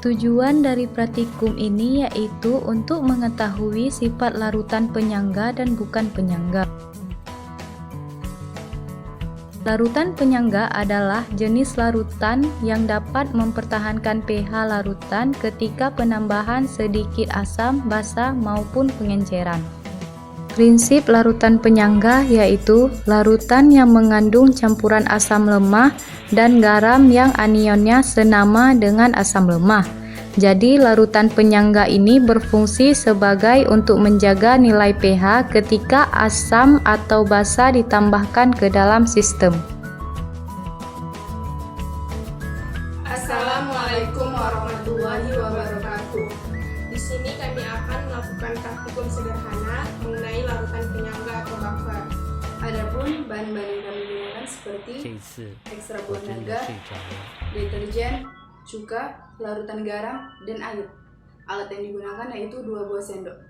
Tujuan dari praktikum ini yaitu untuk mengetahui sifat larutan penyangga dan bukan penyangga. Larutan penyangga adalah jenis larutan yang dapat mempertahankan pH larutan ketika penambahan sedikit asam, basa, maupun pengenceran. Prinsip larutan penyangga yaitu larutan yang mengandung campuran asam lemah dan garam yang anionnya senama dengan asam lemah. Jadi larutan penyangga ini berfungsi sebagai untuk menjaga nilai pH ketika asam atau basa ditambahkan ke dalam sistem. Assalamualaikum warahmatullahi wabarakatuh. Di sini kami akan melakukan praktikum sederhana mengenai larutan penyangga atau buffer. Adapun bahan-bahan yang kami gunakan seperti ekstra buah naga, deterjen, cuka, larutan garam, dan air. Alat yang digunakan yaitu 2 buah sendok.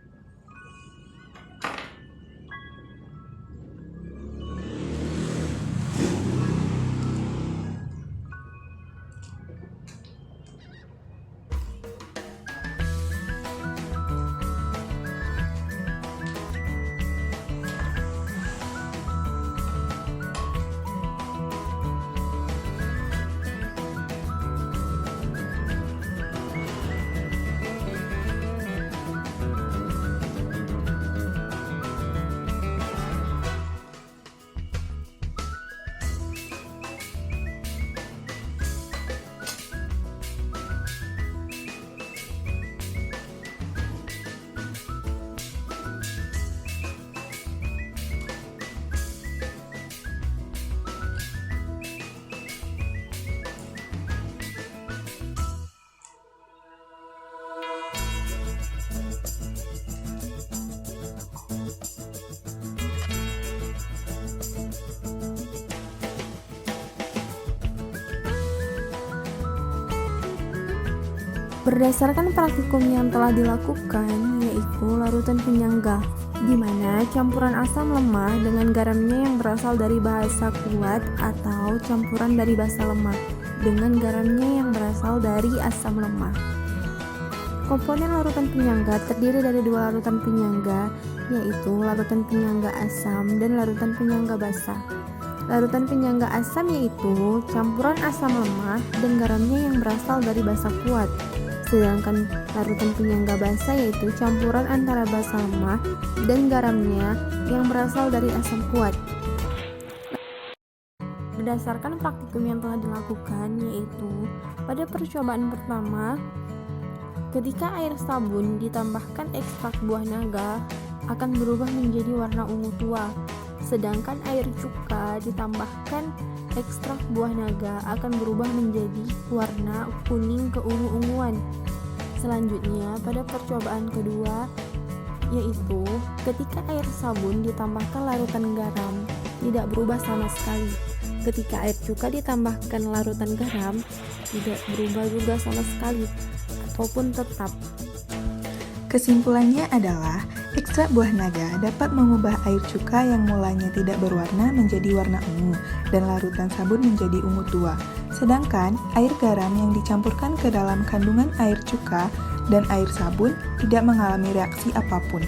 Berdasarkan praktikum yang telah dilakukan, yaitu larutan penyangga, di mana campuran asam lemah dengan garamnya yang berasal dari basa kuat atau campuran dari basa lemah dengan garamnya yang berasal dari asam lemah. Komponen larutan penyangga terdiri dari 2 larutan penyangga, yaitu larutan penyangga asam dan larutan penyangga basa. Larutan penyangga asam yaitu campuran asam lemah dan garamnya yang berasal dari basa kuat. Sedangkan larutan penyangga basa yaitu campuran antara basa lemah dan garamnya yang berasal dari asam kuat. Berdasarkan praktikum yang telah dilakukan, yaitu pada percobaan pertama, ketika air sabun ditambahkan ekstrak buah naga akan berubah menjadi warna ungu tua. Sedangkan air cuka ditambahkan ekstrak buah naga akan berubah menjadi warna kuning keungu-unguan. Selanjutnya, pada percobaan kedua, yaitu ketika air sabun ditambahkan larutan garam, tidak berubah sama sekali. Ketika air cuka ditambahkan larutan garam, tidak berubah juga sama sekali, ataupun tetap. Kesimpulannya adalah, ekstrak buah naga dapat mengubah air cuka yang mulanya tidak berwarna menjadi warna ungu, dan larutan sabun menjadi ungu tua. Sedangkan, air garam yang dicampurkan ke dalam kandungan air cuka dan air sabun tidak mengalami reaksi apapun.